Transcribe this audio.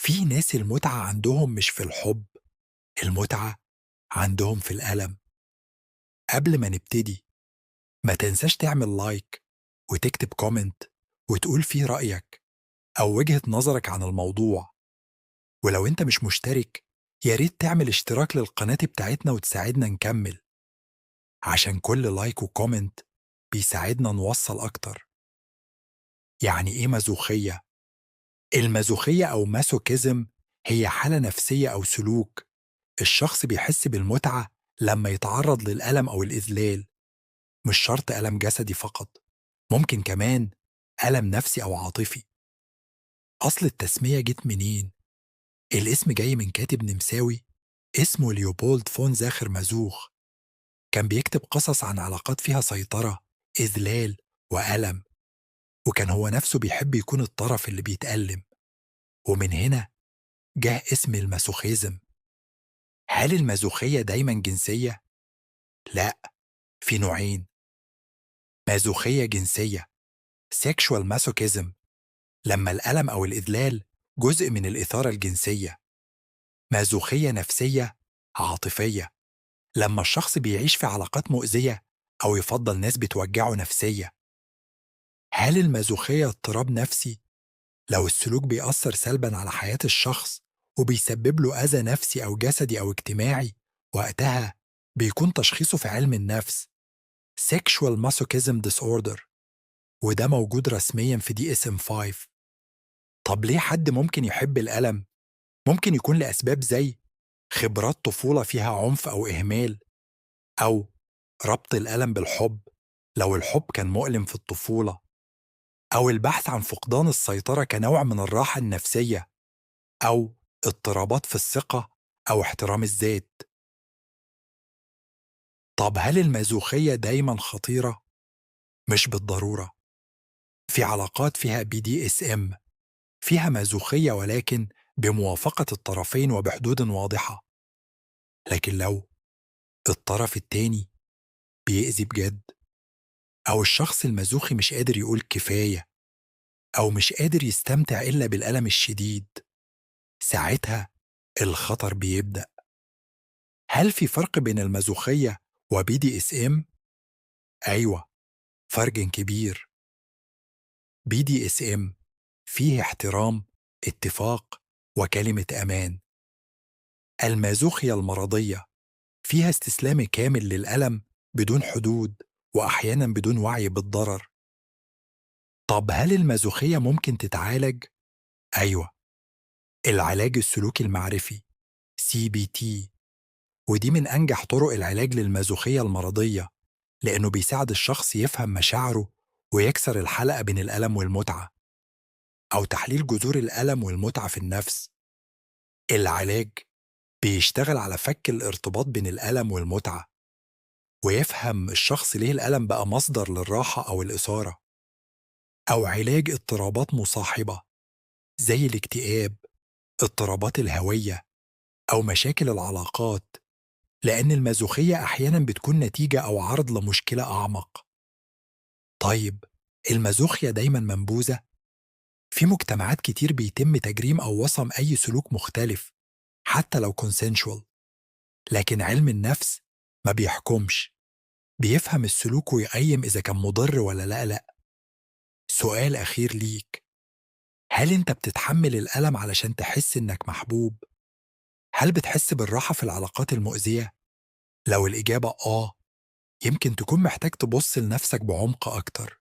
في ناس المتعة عندهم مش في الحب، المتعة عندهم في الألم. قبل ما نبتدي، ما تنساش تعمل لايك وتكتب كومنت وتقول فيه رأيك أو وجهة نظرك عن الموضوع. ولو انت مش مشترك، يا ريت تعمل اشتراك للقناة بتاعتنا وتساعدنا نكمل، عشان كل لايك وكومنت بيساعدنا نوصل أكتر. يعني إيه مازوخية؟ المازوخية أو ماسوكيزم هي حالة نفسية أو سلوك الشخص بيحس بالمتعة لما يتعرض للألم أو الإذلال. مش شرط ألم جسدي فقط، ممكن كمان ألم نفسي أو عاطفي. أصل التسمية جت منين؟ الاسم جاي من كاتب نمساوي اسمه ليوبولد فون زاخر مازوخ. كان بيكتب قصص عن علاقات فيها سيطرة، إذلال، وألم، وكان هو نفسه بيحب يكون الطرف اللي بيتألم. ومن هنا جه اسم الماسوخيزم. هل المازوخية دايما جنسية؟ لا، في نوعين: مازوخية جنسية sexual masochism، لما الألم أو الإذلال جزء من الإثارة الجنسية. مازوخية نفسية عاطفية، لما الشخص بيعيش في علاقات مؤذية أو يفضل ناس بتوجعه نفسية. هل المازوخية اضطراب نفسي؟ لو السلوك بيأثر سلبا على حياة الشخص وبيسبب له أذى نفسي أو جسدي أو اجتماعي، وقتها بيكون تشخيصه في علم النفس sexual masochism disorder، وده موجود رسميا في DSM-5. طب ليه حد ممكن يحب الألم؟ ممكن يكون لأسباب زي خبرات طفولة فيها عنف أو إهمال، أو ربط الألم بالحب لو الحب كان مؤلم في الطفولة، أو البحث عن فقدان السيطرة كنوع من الراحة النفسية، أو اضطرابات في الثقة أو احترام الذات. طب هل المازوخية دايما خطيرة؟ مش بالضرورة. في علاقات فيها BDSM فيها مازوخية، ولكن بموافقة الطرفين وبحدود واضحة. لكن لو الطرف التاني بيأذي بجد، أو الشخص المازوخي مش قادر يقول كفاية، أو مش قادر يستمتع إلا بالألم الشديد، ساعتها الخطر بيبدأ. هل في فرق بين المازوخية وBDSM؟ أيوة، فرق كبير. BDSM فيه احترام، اتفاق، وكلمة أمان. المازوخية المرضية فيها استسلام كامل للألم بدون حدود، وأحيانا بدون وعي بالضرر. طب هل المازوخية ممكن تتعالج؟ أيوة، العلاج السلوكي المعرفي CBT، ودي من أنجح طرق العلاج للمازوخية المرضية، لأنه بيساعد الشخص يفهم مشاعره ويكسر الحلقة بين الألم والمتعة. أو تحليل جذور الألم والمتعة في النفس. العلاج بيشتغل على فك الارتباط بين الألم والمتعة، ويفهم الشخص ليه الألم بقى مصدر للراحة أو الإثارة. أو علاج اضطرابات مصاحبة زي الاكتئاب، اضطرابات الهوية، أو مشاكل العلاقات، لأن المازوخية أحياناً بتكون نتيجة أو عرض لمشكلة أعمق. طيب، المازوخية دايماً منبوذة؟ في مجتمعات كتير بيتم تجريم أو وصم أي سلوك مختلف حتى لو consensual، لكن علم النفس ما بيحكمش، بيفهم السلوك ويقيم إذا كان مضر ولا لا. سؤال أخير ليك: هل أنت بتتحمل الألم علشان تحس إنك محبوب؟ هل بتحس بالراحة في العلاقات المؤذية؟ لو الإجابة آه، يمكن تكون محتاج تبص لنفسك بعمق أكتر.